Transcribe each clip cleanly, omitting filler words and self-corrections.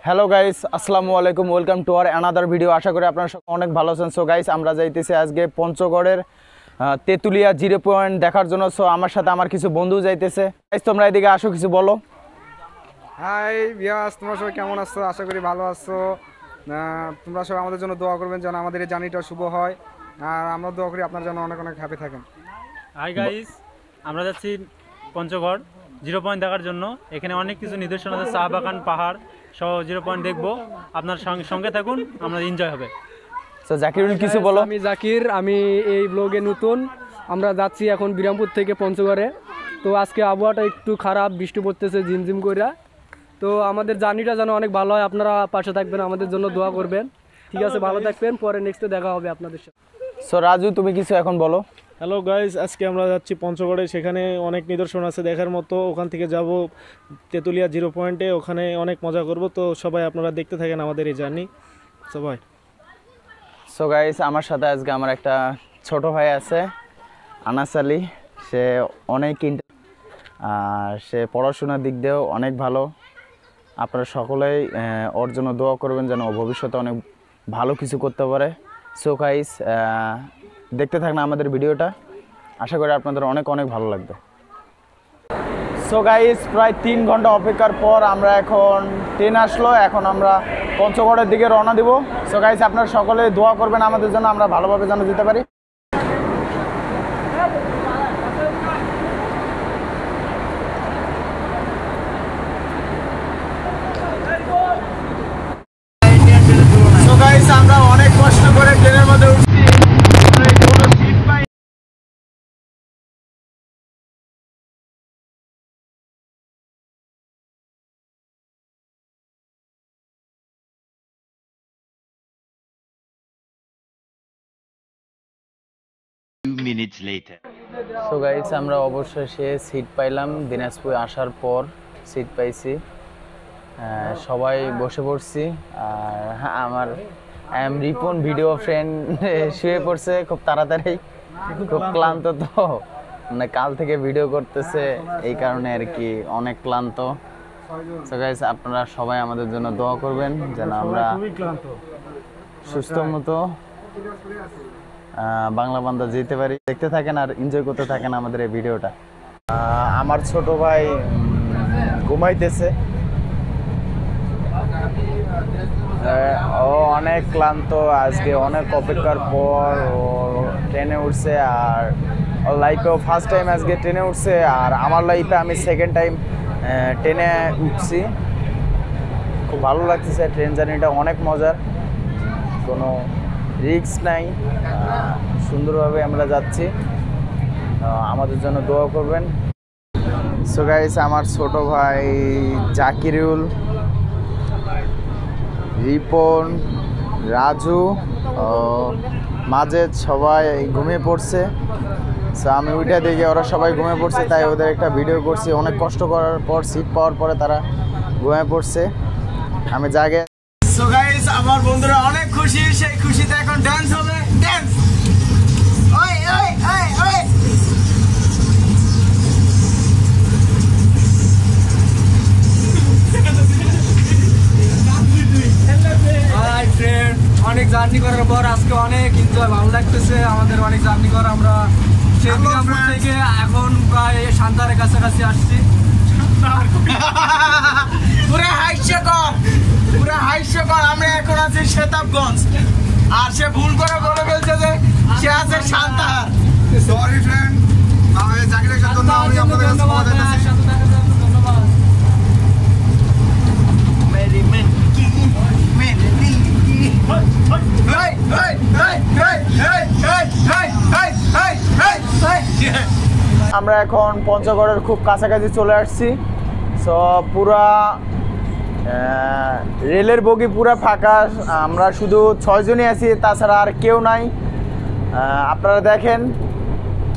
Hello guys, আসসালামু আলাইকুম। Welcome to আর অ্যানাদার ভিডিও। আশা করি আপনারা অনেক ভালো আছেন। সো গাইস, আমরা যাইতেছি আজকে পঞ্চগড়ের তেঁতুলিয়া 0 পয়েন্ট দেখার জন্য। সো আমার সাথে আমার কিছু বন্ধু যাইতেছে। গাইস, তোমরা এদিকে আসো, কিছু বলো। হাই ভিউয়ার্স, তোমরা সবাই কেমন আছো? আশা করি ভালো আছো। তোমরা সবাই আমাদের জন্য দোয়া করবেন যেন আমাদের এই জার্নিটা শুভ হয়, আর আমরা দোয়া করি আপনার জন্য অনেক অনেক হ্যাপি থাকেন। হাই গাইস, আমরা যাচ্ছি পঞ্চগড় 0 পয়েন্ট দেখার জন্য। এখানে অনেক কিছু নিদর্শন আছে, চা বাগান, পাহাড় সহ 0 পয়েন্ট দেখবো। আপনার সঙ্গে থাকুন, আমরা এনজয় হবে। সো জাকিরুল, কিছু বলো। আমি জাকির, আমি এই ব্লগে নতুন। আমরা যাচ্ছি এখন বিরামপুর থেকে পঞ্চগড়ে। তো আজকে আবহাওয়াটা একটু খারাপ, বৃষ্টি পড়তেছে ঝিমঝিম করে। তো আমাদের জার্নিটা যেন অনেক ভালো হয়, আপনারা পাশে থাকবেন, আমাদের জন্য দোয়া করবেন। ঠিক আছে, ভালো থাকবেন, পরে নেক্সটে দেখা হবে আপনাদের সাথে। সো রাজু, তুমি কিছু এখন বলো। হ্যালো গাইস, আজকে আমরা যাচ্ছি পঞ্চগড়ে। সেখানে অনেক নিদর্শন আছে দেখার মতো। ওখান থেকে যাব তেঁতুলিয়া 0 পয়েন্টে, ওখানে অনেক মজা করব। তো সবাই আপনারা দেখতে থাকেন আমাদের এই জার্নি সবাই। সো গাইস, আমার সাথে আজকে আমার একটা ছোট ভাই আছে, আনাস আলী। সে অনেক আর সে পড়াশোনার দিক দিয়েও অনেক ভালো। আপনারা সকলেই ওর জন্য দোয়া করবেন যেন ও ভবিষ্যতে অনেক ভালো কিছু করতে পারে। সো গাইস, দেখতে থাকুন আমাদের ভিডিওটা। আশা করি আপনাদের অনেক অনেক ভালো লাগবে। সো গাইস, প্রায় 3 ঘন্টা অপেক্ষার পর আমরা এখন ট্রেন আসলো। এখন আমরা পঞ্চগড়ের দিকে রওনা দিব। সো গাইস, আপনারা সকলে দোয়া করবেন আমাদের জন্য, আমরা ভালোভাবে যেন যেতে পারি। সো গাইস, আমরা অনেক কষ্ট করে ট্রেনের মধ্যে উঠছি। কোনো সিট পাই। সো গাইস, আমরা অবশেষে সিট পাইলাম। দিনাজপুর আসার পর সিট পাইছি, সবাই বসে পড়ছি। আর আমার রিপন ভিডিও ফ্রেন্ড শুয়ে পড়ছে খুব তাড়াতাড়ি, খুব ক্লান্ত। তো মানে কাল থেকে ভিডিও করতেছে, এই কারণে আর কি অনেক ক্লান্ত। সো গাইস, আপনারা সবাই আমাদের জন্য দোয়া করবেন যেন আমরা সুস্থ মতো বাংলা বান্দা যেতে পারি। দেখতে থাকেন আর এনজয় করতে থাকেন আমাদের এই ভিডিওটা। আমার ছোট ভাই ঘুমাইতেছে, ও অনেক ক্লান্ত। আজকে অনেক অপেক্ষার পর ও ট্রেনে উঠছে, আর ওর লাইফেও ফার্স্ট টাইম আজকে ট্রেনে উঠছে। আর আমার লাইফে আমি সেকেন্ড টাইম ট্রেনে উঠছি। খুব ভালো লাগতেছে, ট্রেন জার্নিটা অনেক মজার, কোনো রিস্ক নাই, সুন্দরভাবে আমরা যাচ্ছি। আমাদের জন্য দোয়া করবেন। সো গাইস, আমার ছোট ভাই জাকিরুল, রিপন, রাজু, মাজেদ সবাই ঘুমিয়ে পড়ছে। সো আমি উঠে দেখি ওরা সবাই ঘুমিয়ে পড়ছে, তাই ওদের একটা ভিডিও করছি। অনেক কষ্ট করার পর সিট পাওয়ার পরে তারা ঘুমিয়ে পড়ছে, আমি জাগে। সো গাইস, আমার বন্ধুরা অনেক খুশি, সেই খুশিতে এখন ডান্স হবে। ডান্স, ওই ওই ওই ওই। হাই ফ্রেন্ড, অনেক জার্নি করার পর আজকে অনেক এনজয়, ভালো লাগতেছে আমাদের। অনেক জার্নি করা, আমরা সেই বিরামপুর থেকে এখন প্রায় সান্তারের কাছাকাছি আসছি। পুরো হাস্যকর। আমরা এখন আছি শেতাবগঞ্জ, আর সে ভুল করে বলে ফেলছে যে সে আছে সান্তাহার। সরি ফ্রেন্ড, আমাদের জাকিরের সাথে আমি আপনাদের কাছে ক্ষমা চাইতেছি। ধন্যবাদ। আমরা এখন পঞ্চগড়ের খুব কাছাকাছি চলে আসছি। সো পুরা রেলের বগি পুরা ফাঁকা, আমরা শুধু 6 জনই আছি, তাছাড়া আর কেউ নাই। আপনারা দেখেন,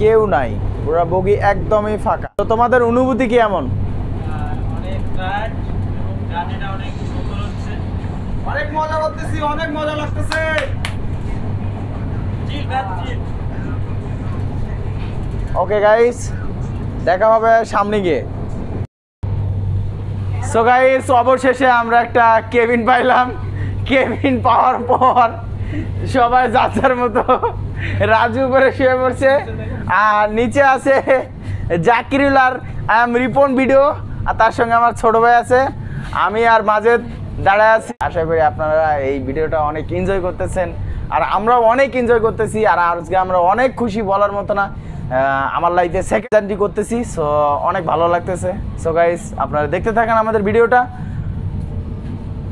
কেউ নাই, পুরা বগি একদমই ফাঁকা। তো তোমাদের অনুভূতি কি এমন? অনেক মজা করতেছি, অনেক মজা লাগতেছে। ওকে গাইস, দেখা হবে সামনে গিয়ে। সো গাইস অবশেষে আমরা একটা কেবিন পাইলাম। কেবিন পাওয়ার পর সবাই যাচার মতো রাজু উপরে শুয়ে পড়ছে, আর নিচে আছে জাকিরুল আর রিপন ভিডিও, আর তার সঙ্গে আমার ছোট ভাই আছে, আমি আর মাজেদ দাঁড়ায় আছি। আশা করি আপনারা এই ভিডিওটা অনেক এনজয় করতেছেন, আর আমরাও অনেক এনজয় করতেছি। আর আজকে আমরা অনেক খুশি, বলার মতো না। আমার লাইফে সেকেন্ড করতেছি, সো অনেক ভালো লাগতেছে। সো গাইস আপনারা দেখতে থাকেন আমাদের ভিডিওটা।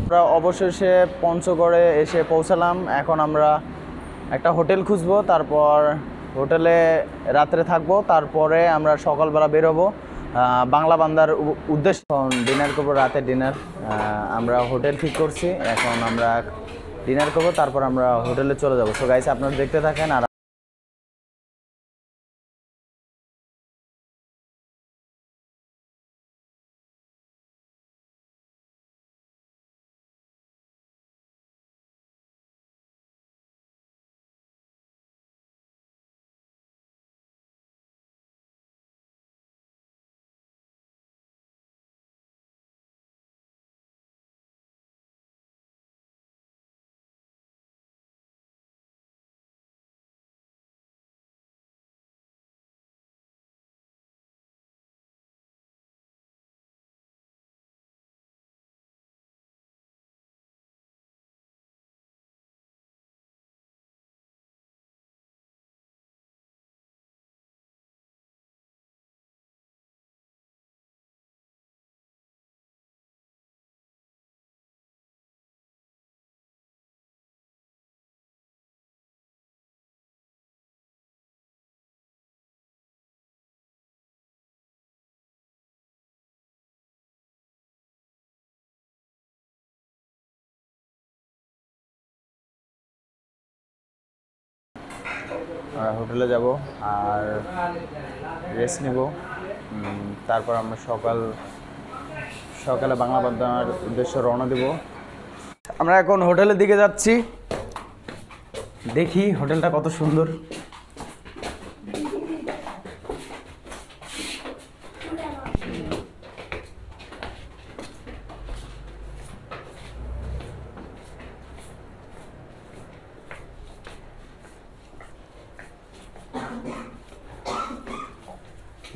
আমরা অবশেষে পঞ্চগড়ে এসে পৌঁছালাম। এখন আমরা একটা হোটেল খুঁজবো, তারপর হোটেলে রাত্রে থাকবো, তারপরে আমরা সকালবেলা বেরোবো বাংলা বান্দার উদ্দেশ্যে। ডিনার করবো, রাতে ডিনার। আমরা হোটেল ঠিক করছি, এখন আমরা ডিনার করবো, তারপর আমরা হোটেলে চলে যাবো। সো গাইস আপনারা দেখতে থাকেন। আর হোটেলে যাব আর রেস্ট নেব, তারপর আমরা সকালে বাংলা বান্দার উদ্দেশ্যে রওনা দেব। আমরা এখন হোটেলের দিকে যাচ্ছি, দেখি হোটেলটা কত সুন্দর।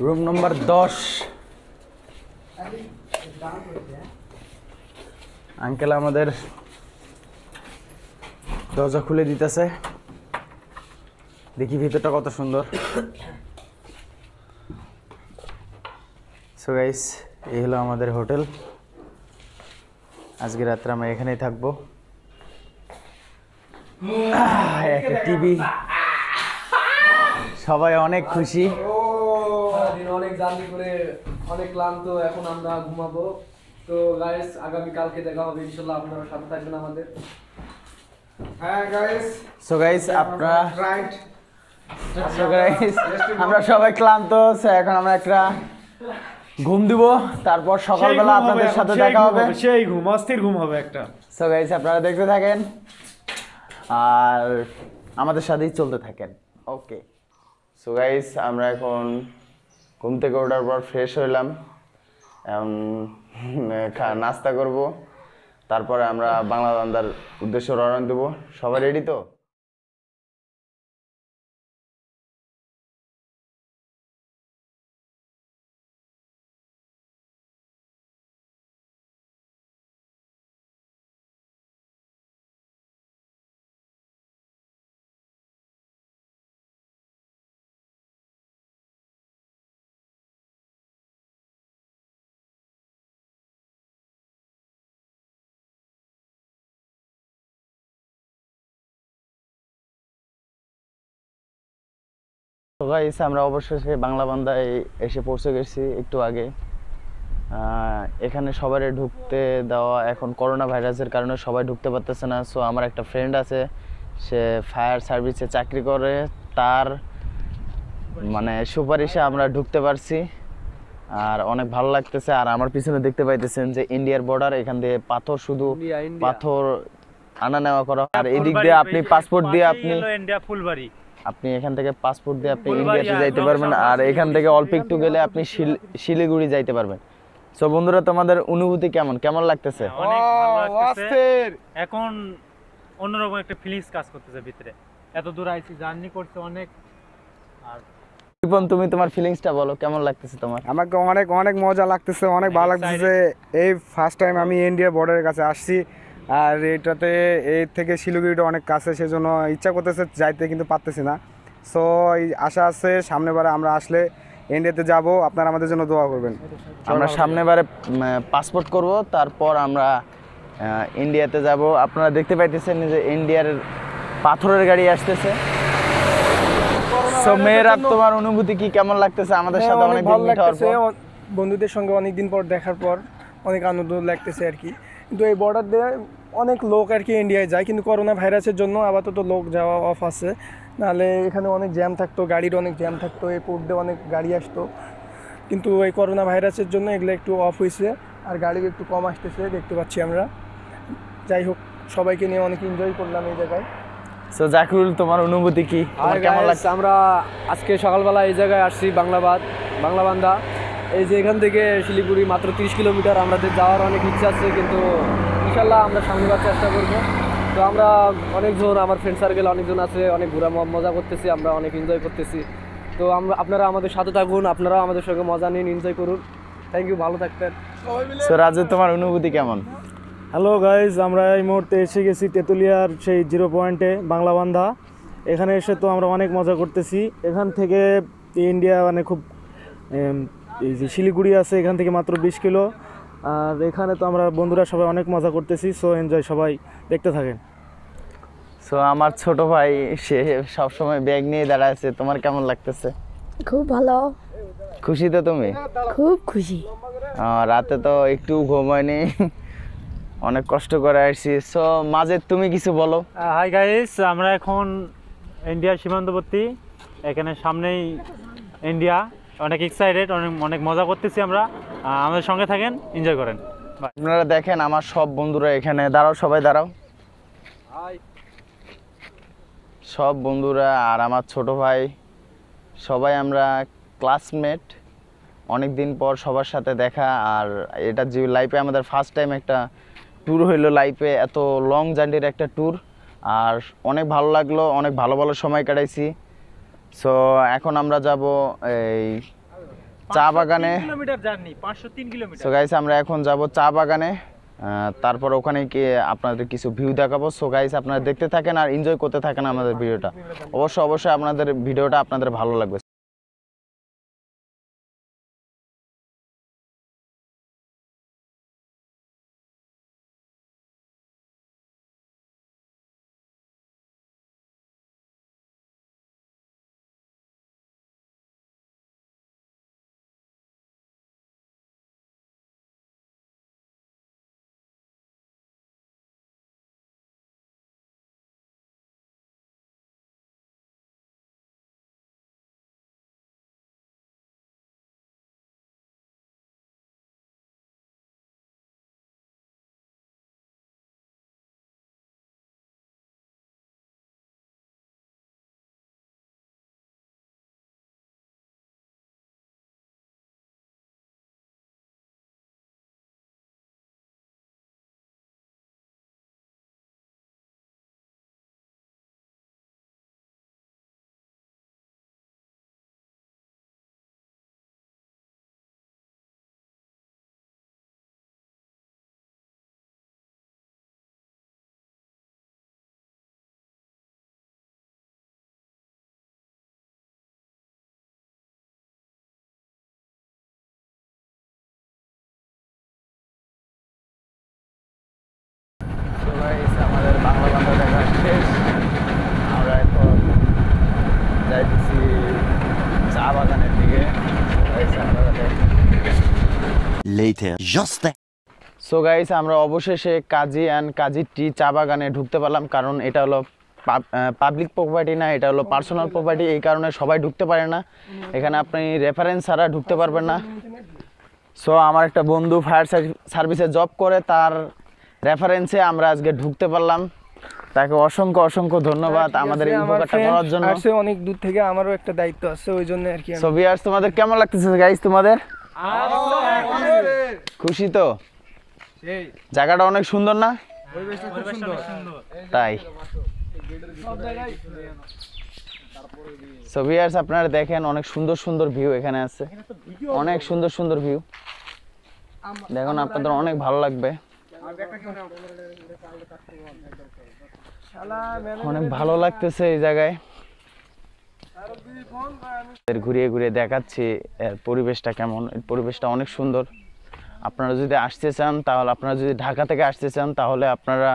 Room number 10। আঙ্কেল আমাদের দরজা খুলে দিতেছে, দেখি ভিতরটা কত সুন্দর। সো গাইস এই হলো আমাদের হোটেল। আজকে রাত্রে আমরা এখানেই থাকবো। একটা টিভি, সবাই অনেক খুশি। অনেক জার্নি করে অনেক ক্লান্ত, এখন আমরা ঘুমাবো। তো গাইস আগামী কালকে দেখা হবে ইনশাআল্লাহ, আপনারা সাথে থাকবেন আমাদের। হ্যাঁ গাইস, সো গাইস আপনারা রাইট, সো গাইস আমরা সবাই ক্লান্ত, এখন আমরা একটা ঘুম দিব, তারপর সকালবেলা আপনাদের সাথে দেখা হবে। সেই ঘুম, অস্থির ঘুম হবে একটা। সো গাইস আপনারা দেখতে থাকেন আর আমাদের সাথেই চলতে থাকেন। ওকে সো গাইস আমরা এখন ঘুম থেকে ওঠার পর ফ্রেশ হইলাম, নাস্তা করব, তারপরে আমরা বাংলা বান্দার উদ্দেশ্যে রওনা দেব। সবাই রেডি তো? তো গাইস আমরা অবশেষে বাংলা বান্দায় এসে পৌঁছে গেছি একটু আগে। এখানে সবাই ঢুকতে দেওয়া, এখন করোনা ভাইরাসের কারণে সবাই ঢুকতে পারতেছে না। সো আমার একটা ফ্রেন্ড আছে, সে ফায়ার সার্ভিসে চাকরি করে, তার মানে সুপারিশে আমরা ঢুকতে পারছি, আর অনেক ভালো লাগতেছে। আর আমার পিছনে দেখতে পাইতেছেন যে ইন্ডিয়ার বর্ডার, এখান দিয়ে পাথর, শুধু পাথর আনা নেওয়া করা। আর এদিক দিয়ে আপনি পাসপোর্ট দিয়ে আপনি এখান থেকে পাসপোর্ট দিয়ে আপনি ইন্ডিয়াতে যাইতে পারবেন, আর এখান থেকে অল্প একটু গেলে আপনি শিলিগুড়ি যাইতে পারবেন। সো বন্ধুরা, তোমাদের অনুভূতি কেমন কেমন লাগতেছে? অনেক ভালো লাগতেছে। এখন অন্যরকম একটা ফিলিংস কাজ করতেছে ভিতরে, এত দূর আইছি, জার্নি করছে অনেক। আর রিপন, তুমি তোমার ফিলিংসটা বলো, কেমন লাগতেছে তোমার? আমাকে অনেক অনেক মজা লাগতেছে, অনেক ভালো লাগতেছে। এই ফার্স্ট টাইম আমি ইন্ডিয়া বর্ডারের কাছে আসছি, আর এটাতে এই থেকে শিলিগুড়িটা অনেক কাছে, সেজন্য ইচ্ছা করতেছে যাইতে, কিন্তু পারতেছি না। সো এই আশা আছে সামনেবারে আমরা আসলে ইন্ডিয়াতে যাব, আপনারা আমাদের জন্য দোয়া করবেন। আমরা সামনেবারে পাসপোর্ট করব, তারপর আমরা ইন্ডিয়াতে যাব। আপনারা দেখতে পাইতেছেন যে ইন্ডিয়ার পাথরের গাড়ি আসতেছে। সো মেয়েরা, তোমার অনুভূতি কি কেমন লাগতেছে আমাদের সাথে অনেক দিন ভালো মিট হওয়ার লাগতেছে, পর? বন্ধুদের সঙ্গে অনেক দিন পর দেখার পর অনেক আনন্দ লাগতেছে আর কি। কিন্তু এই বর্ডার দিয়ে অনেক লোক আর কি ইন্ডিয়ায় যায়, কিন্তু করোনা ভাইরাসের জন্য আপাতত লোক যাওয়া অফ আছে, নাহলে এখানে অনেক জ্যাম থাকতো, গাড়ির অনেক জ্যাম থাকতো, এই পোর্ট দিয়ে অনেক গাড়ি আসতো। কিন্তু এই করোনা ভাইরাসের জন্য এগুলো একটু অফ হয়েছে, আর গাড়ি একটু কম আসতেছে দেখতে পাচ্ছি আমরা। যাই হোক, সবাইকে নিয়ে অনেক এনজয় করলাম এই জায়গায়। সো জাকিরুল, তোমার অনুভূতি কি, তোমার কেমন লাগছে? আমরা আজকে সকালবেলা এই জায়গায় আসছি, বাংলাবান্ধা। এই যে এখান থেকে শিলিগুড়ি মাত্র 30 কিলোমিটার, আমাদের যাওয়ার অনেক ইচ্ছা আছে, কিন্তু ইনশাল্লাহ আমরা সামনেবার চেষ্টা করব। তো আমরা অনেকজন, আমার ফ্রেন্ড সার্কেল অনেকজন আছে, অনেক ঘোরা মজা করতেছি, আমরা অনেক এনজয় করতেছি। তো আপনারা আমাদের সাথে থাকুন, আপনারাও আমাদের সঙ্গে মজা নিন, এনজয় করুন। থ্যাংক ইউ, ভালো থাকবেন। সো রাজু, তোমার অনুভূতি কেমন? হ্যালো গাইজ, আমরা এই মুহূর্তে এসে গেছি তেঁতুলিয়ার সেই 0 পয়েন্টে বাংলাবান্ধা। এখানে এসে তো আমরা অনেক মজা করতেছি। এখান থেকে ইন্ডিয়া মানে খুব এই যে শিলিগুড়ি আছে, এখান থেকে মাত্র 20 কিলো। আর এখানে তো আমরা বন্ধুরা সবাই অনেক মজা করতেছি। সো এনজয়, সবাই দেখতে থাকেন। সো আমার ছোট ভাই, সে সবসময় ব্যাগ নিয়ে দাঁড়ায় আছে, তোমার কেমন লাগতেছে? খুব ভালো, খুশি তো তুমি? খুব খুশি। রাতে তো একটু ঘুম হয়নি, অনেক কষ্ট করে আসছি। সো মাঝে তুমি কিছু বলো। হাই গাইস, আমরা এখন ইন্ডিয়ার সীমান্তবর্তী, এখানে সামনেই ইন্ডিয়া। অনেক এক্সাইটেড, অনেক মজা করতেছি আমরা। আমাদের সঙ্গে থাকেন, এনজয় করেন। আপনারা দেখেন আমার সব বন্ধুরা এখানে, দাঁড়াও সবাই দাঁড়াও, সব বন্ধুরা আর আমার ছোট ভাই, সবাই আমরা ক্লাসমেট। অনেক দিন পর সবার সাথে দেখা, আর এটা যে লাইফে আমাদের ফার্স্ট টাইম একটা ট্যুর হইলো, লাইফে এত লং জার্নির একটা ট্যুর, আর অনেক ভালো লাগলো, অনেক ভালো ভালো সময় কাটাইছি। সো এখন আমরা যাব এই চা বাগানে। 503 kilometre journey, 503 kilometre. So guys, আমরা এখন যাব চা বাগানে, তারপর ওখানে গিয়ে আপনাদের কিছু ভিউ দেখাবো। সো গাইস, আপনারা দেখতে থাকেন আর এনজয় করতে থাকেন আমাদের ভিডিওটা। অবশ্যই আপনাদের ভিডিওটা আপনাদের ভালো লাগবে। তো গাইস, আমাদের বাংলাবান্ধা দেখা শেষ। আমরা এখন যাইতেছি চা বাগানের দিকে। Later, just then. So guys, আমরা অবশেষে কাজী অ্যান্ড কাজী টি চা বাগানে ঢুকতে পারলাম, কারণ এটা হলো পাবলিক প্রপার্টি না, এটা হলো পার্সোনাল প্রপার্টি, এই কারণে সবাই ঢুকতে পারে না। এখানে আপনি রেফারেন্স ছাড়া ঢুকতে পারবেন না। সো আমার একটা বন্ধু ফায়ার সার্ভিসে জব করে, তার রেফারেন্সে আমরা আজকে ঢুকতে পারলাম। তাকে অসংখ্য অসংখ্য ধন্যবাদ আমাদের এই উপকারটা করার জন্য। অনেক দূর থেকে আমারও একটা দায়িত্ব আছে, ওই জন্য আর কি। সো ভিউয়ার্স, তোমাদের কেমন লাগতেছে গাইস? তোমাদের খুশি তো? জায়গাটা অনেক সুন্দর না? তাই সো ভিউয়ার্স আপনারা দেখেন অনেক সুন্দর সুন্দর ভিউ এখানে আছে, অনেক সুন্দর সুন্দর ভিউ দেখুন, আপনাদের অনেক ভালো লাগবে, অনেক ভালো লাগতেছে এই জায়গায়। ঘুরিয়ে ঘুরিয়ে দেখাচ্ছি এর পরিবেশটা কেমন। এর পরিবেশটা অনেক সুন্দর। আপনারা যদি আসতে চান তাহলে, আপনারা যদি ঢাকা থেকে আসতে চান তাহলে আপনারা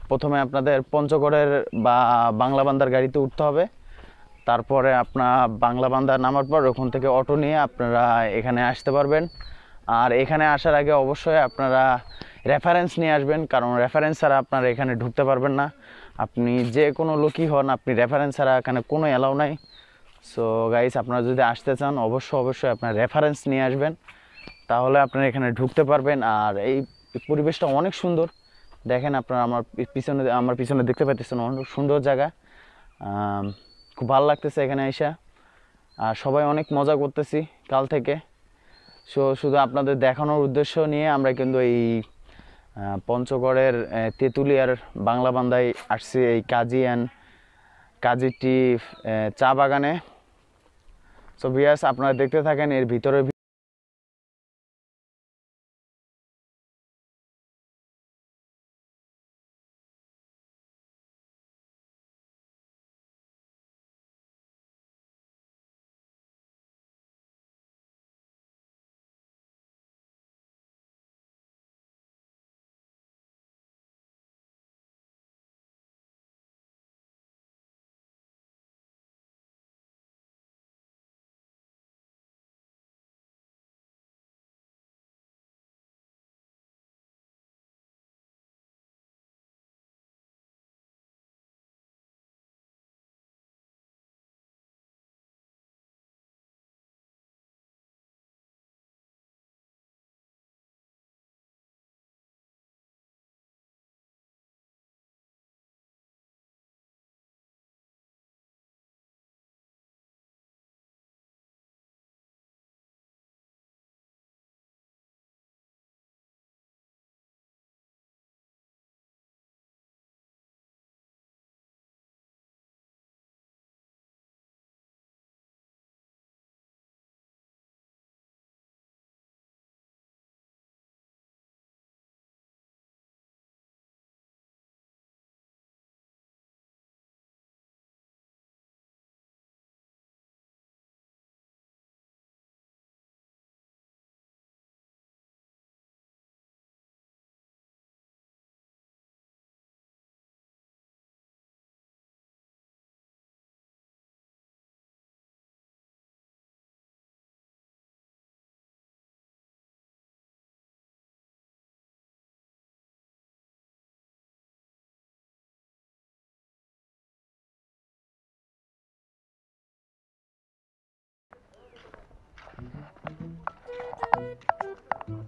প্রথমে আপনাদের পঞ্চগড়ের বা বাংলা বান্দার গাড়িতে উঠতে হবে। তারপরে আপনার বাংলা বান্দা নামার পর ওখান থেকে অটো নিয়ে আপনারা এখানে আসতে পারবেন। আর এখানে আসার আগে অবশ্যই আপনারা রেফারেন্স নিয়ে আসবেন, কারণ রেফারেন্স ছাড়া আপনারা এখানে ঢুকতে পারবেন না। আপনি যে কোনো লোকই হন, আপনি রেফারেন্স ছাড়া এখানে কোনো অ্যালাউ নাই। সো গাইস, আপনারা যদি আসতে চান অবশ্যই আপনার রেফারেন্স নিয়ে আসবেন, তাহলে আপনারা এখানে ঢুকতে পারবেন। আর এই পরিবেশটা অনেক সুন্দর। দেখেন আপনারা আমার পিছনে দেখতে পাচ্ছেন, অনেক সুন্দর জায়গা। খুব ভালো লাগতেছে এখানে আইসা, আর সবাই অনেক মজা করতেছি কাল থেকে। শুধু আপনাদের দেখানোর উদ্দেশ্য নিয়ে আমরা কিন্তু এই পঞ্চগড়ের তেঁতুলিয়ার বাংলা বান্দায় আসছি, এই কাজী টি চা বাগানে। সো ভিউয়ার্স আপনারা দেখতে থাকেন এর ভিতরে।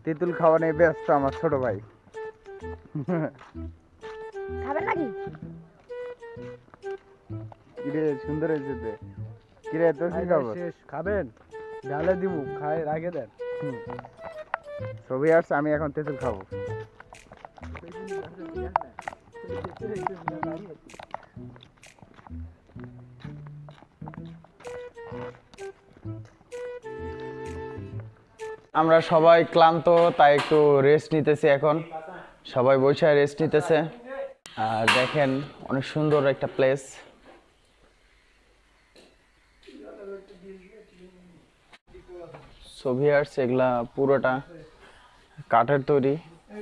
তেঁতুল খাওয়া নিয়ে ব্যস্ত আমার ছোট ভাই। খাবেন নাকি? কিরে সুন্দর হয়েছে তো। কিরে তোর কি খবর? খাবেন? ডালে দিব, খাই রাখে দেন। সো ভিউয়ার্স আমি এখন তেঁতুল খাবো। আমরা সবাই ক্লান্ত, তাই একটু রেস্ট নিতেছি এখন। সবাই বসে রেস্ট নিতেছে। আর দেখেন অনেক সুন্দর একটা প্লেস। সো ভিউয়ার্স এগুলা পুরোটা কাঠের তৈরি।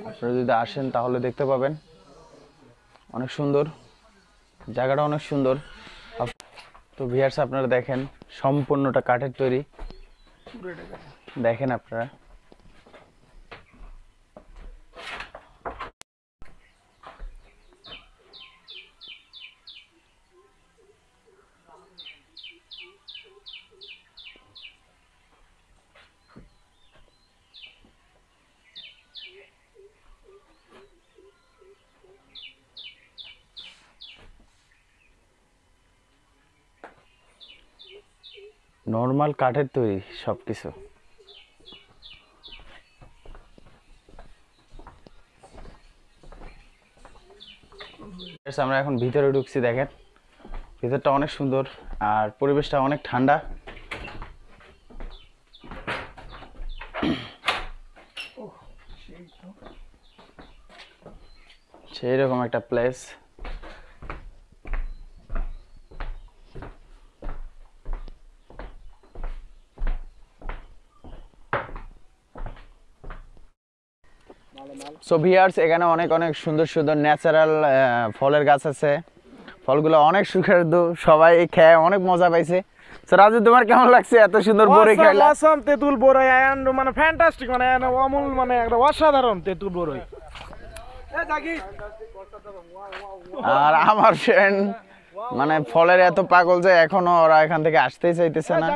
আপনারা যদি আসেন তাহলে দেখতে পাবেন, অনেক সুন্দর জায়গাটা, অনেক সুন্দর। তো ভিউয়ার্স আপনারা দেখেন সম্পূর্ণটা কাঠের তৈরি, দেখেন আপনারা। নর্মাল কাঠের তৈরি সবকিছু। আমরা এখন ভিতরে ঢুকছি, দেখেন ভিতরটা অনেক সুন্দর আর পরিবেশটা অনেক ঠান্ডা। সেই রকম একটা প্লেস। সো ভিউয়ার্স, এখানে অনেক অনেক সুন্দর সুন্দর ন্যাচারাল ফলের গাছ আছে। ফলগুলো অনেক সুস্বাদু, সবাই খেয়ে অনেক মজা পাইছে। সো রাজু, তোমার কেমন লাগছে এত সুন্দর বড়ই খাইলা? অসম তেঁতুল বড়ই এন্ড মানে ফ্যান্টাস্টিক, মানে অমূল, মানে একটা অসাধারণ তেঁতুল বড়ই। আর আমার ফ্রেন্ড মানে ফলের এত পাগল যে এখনো ওরা এখান থেকে আসতেই চাইতেছে না,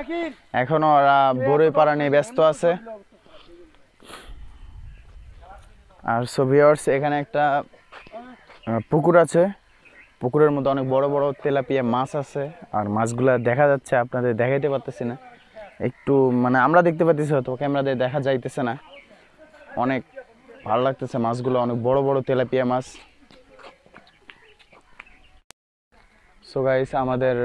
এখনো ওরা বড়ই পাড়া নিয়ে ব্যস্ত আছে। আর সো ভিউয়ার্স, এখানে একটা পুকুর আছে, পুকুরের মধ্যে অনেক বড় বড় তেলাপিয়া মাছ আছে। আর মাছগুলা দেখা যাচ্ছে, আপনাদের দেখাইতে পারতেছি না, একটু মানে আমরা দেখতে পাচ্ছি হয়তো ক্যামেরা দিয়ে দেখা যাইতেছে না। অনেক ভালো লাগতেছে মাছগুলো, অনেক বড় বড় তেলাপিয়া মাছ। সো গাইস, আমাদের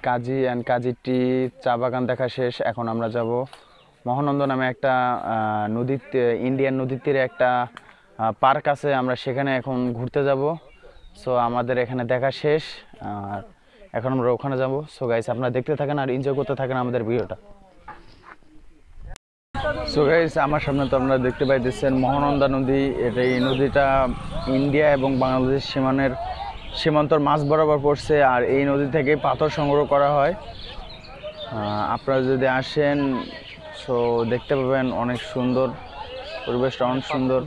কাজী অ্যান্ড কাজী টি চা বাগান দেখা শেষ। এখন আমরা যাব মহানন্দ নামে একটা নদীতে, ইন্ডিয়ান নদীর তীরে একটা পার্ক আছে, আমরা সেখানে এখন ঘুরতে যাব। সো আমাদের এখানে দেখা শেষ আর এখন আমরা ওখানে যাব। সো গাইস, আপনারা দেখতে থাকেন আর এনজয় করতে থাকেন আমাদের ভিডিওটা। সো গাইস, আমার সামনে তো আপনারা দেখতে পাইতেছেন মহানন্দা নদী। এই নদীটা ইন্ডিয়া এবং বাংলাদেশ সীমান্তর মাঝ বরাবর পড়ছে। আর এই নদী থেকে পাথর সংগ্রহ করা হয়। আপনারা যদি আসেন সো দেখতে পাবেন অনেক সুন্দর পরিবেশটা, অনেক সুন্দর।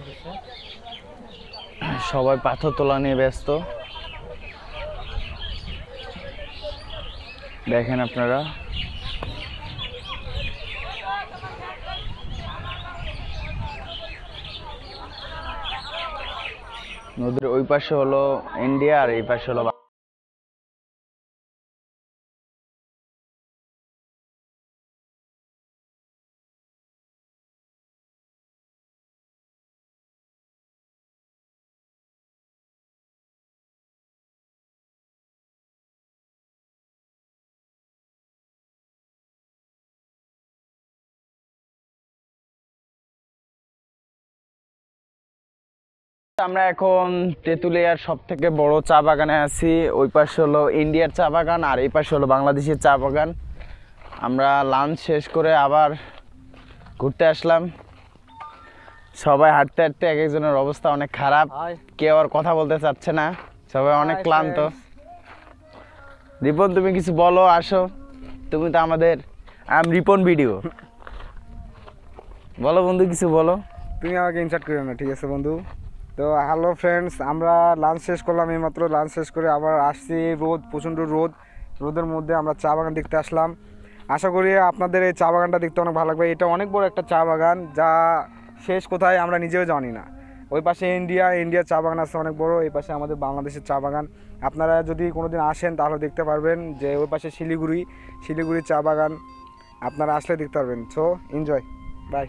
সবাই পাথর তোলা নিয়ে ব্যস্ত, দেখেন আপনারা। নদীর ওই পাশে হলো ইন্ডিয়া আর এই পাশে হলো আমরা এখন তেঁতুলিয়ার সব থেকে বড় চা বাগানে আছি। ওই পাশে হলো ইন্ডিয়ার চা বাগান আর এই পাশে হলো বাংলাদেশের চা বাগান। আমরা লাঞ্চ শেষ করে আবার ঘুরতে আসলাম। সবাই হাঁটতে হাঁটতে এক একজনের অবস্থা অনেক খারাপ, কেউ আর কথা বলতে চাচ্ছে না, সবাই অনেক ক্লান্ত। রিপন, তুমি কিছু বলো, আসো, তুমি তো আমাদের রিপন ভিডিও, বলো বন্ধু, কিছু বলো। তুমি আমাকে ইনসার্ট করিও না, ঠিক আছে বন্ধু? তো হ্যালো ফ্রেন্ডস, আমরা লাঞ্চ শেষ করলাম, এইমাত্র লাঞ্চ শেষ করে আবার আসছি। রোদ, প্রচণ্ড রোদ, রোদের মধ্যে আমরা চা বাগান দেখতে আসলাম। আশা করি আপনাদের এই চা বাগানটা দেখতে অনেক ভালো লাগবে। এটা অনেক বড় একটা চা বাগান, যা শেষ কোথায় আমরা নিজেও জানি না। ওই পাশে ইন্ডিয়ার চা বাগান আছে অনেক বড়, এই পাশে আমাদের বাংলাদেশের চা বাগান। আপনারা যদি কোনো দিন আসেন তাহলে দেখতে পারবেন যে ওই পাশে শিলিগুড়ির চা বাগান, আপনারা আসলে দেখতে পারবেন। So enjoy, bye.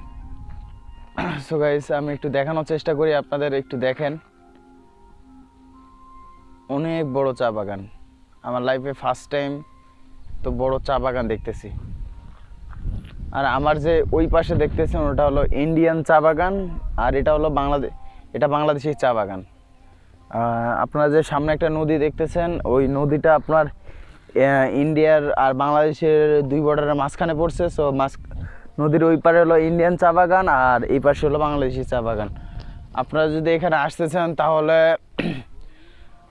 So guys, আমি একটু দেখানোর চেষ্টা করি, আপনাদের একটু দেখেন। অনেক বড় চা বাগান, আমার লাইফে ফার্স্ট টাইম তো বড় চা বাগান দেখতেছি। আর আমার যে ওই পাশে দেখতেছেন ওটা হলো ইন্ডিয়ান চা বাগান আর এটা হলো বাংলাদেশি চা বাগান। আপনারা যে সামনে একটা নদী দেখতেছেন, ওই নদীটা আপনার ইন্ডিয়ার আর বাংলাদেশের দুই বর্ডারের মাঝখানে পড়ছে। সো নদীর ওই পারে হলো ইন্ডিয়ান চা বাগান আর এই পাশে হলো বাংলাদেশি চা বাগান। আপনারা যদি এখানে আসতে চান তাহলে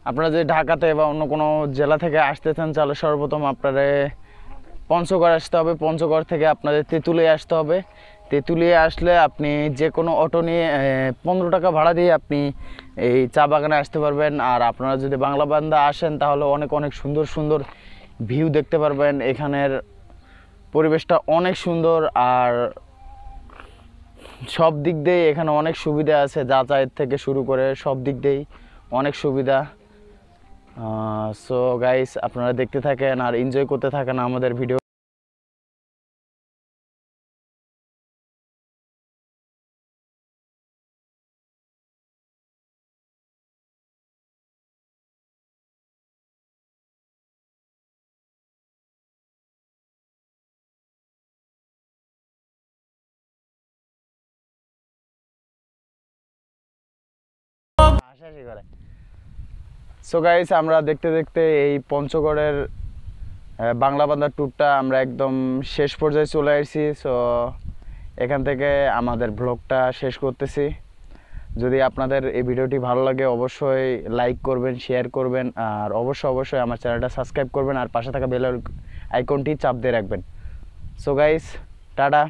আপনারা যদি ঢাকাতে বা অন্য কোনো জেলা থেকে আসতে চান তাহলে সর্বপ্রথম আপনারা পঞ্চগড় আসতে হবে। পঞ্চগড় থেকে আপনাদের তেঁতুলিয়া আসতে হবে। তেঁতুলিয়া আসলে আপনি যে কোনো অটো নিয়ে 15 টাকা ভাড়া দিয়ে আপনি এই চা বাগানে আসতে পারবেন। আর আপনারা যদি বাংলাবান্ধা আসেন তাহলে অনেক অনেক সুন্দর সুন্দর ভিউ দেখতে পারবেন। এখানের পরিবেশটা অনেক সুন্দর আর সব দিক দিয়ে এখানে অনেক সুবিধা আছে, যাতায়াত থেকে শুরু করে সব দিক দিয়েই অনেক সুবিধা। সো গাইস, আপনারা দেখতে থাকেন আর এনজয় করতে থাকেন আমাদের ভিডিও। হাসাহাসি করে। সো গাইস, আমরা দেখতে দেখতে এই পঞ্চগড়ের বাংলাবান্ধা ট্যুরটা আমরা একদম শেষ পর্যায়ে চলে আসছি। সো এখান থেকে আমাদের ব্লগটা শেষ করতেছি। যদি আপনাদের এই ভিডিওটি ভালো লাগে অবশ্যই লাইক করবেন, শেয়ার করবেন, আর অবশ্যই আমার চ্যানেলটা সাবস্ক্রাইব করবেন, আর পাশে থাকা বেল আইকনটি চাপ দিয়ে রাখবেন। সো গাইস, টাটা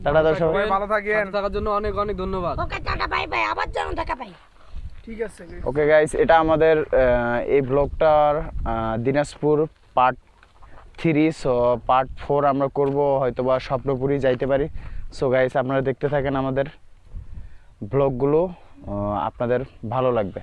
টাটা দর্শক। সবাই ভালো থাকেন। সাথে থাকার জন্য অনেক অনেক ধন্যবাদ। ওকে টাটা বাই বাই, আবার যেন দেখা পাই। ঠিক আছে ওকে গাইস, এটা আমাদের এই ব্লগটার দিনাজপুর পার্ট 3। সো পার্ট 4 আমরা করব, হয়তোবা স্বপ্নপুরি যাইতে পারি। সো গাইস, আপনারা দেখতে থাকেন আমাদের ব্লগগুলো, আপনাদের ভালো লাগবে।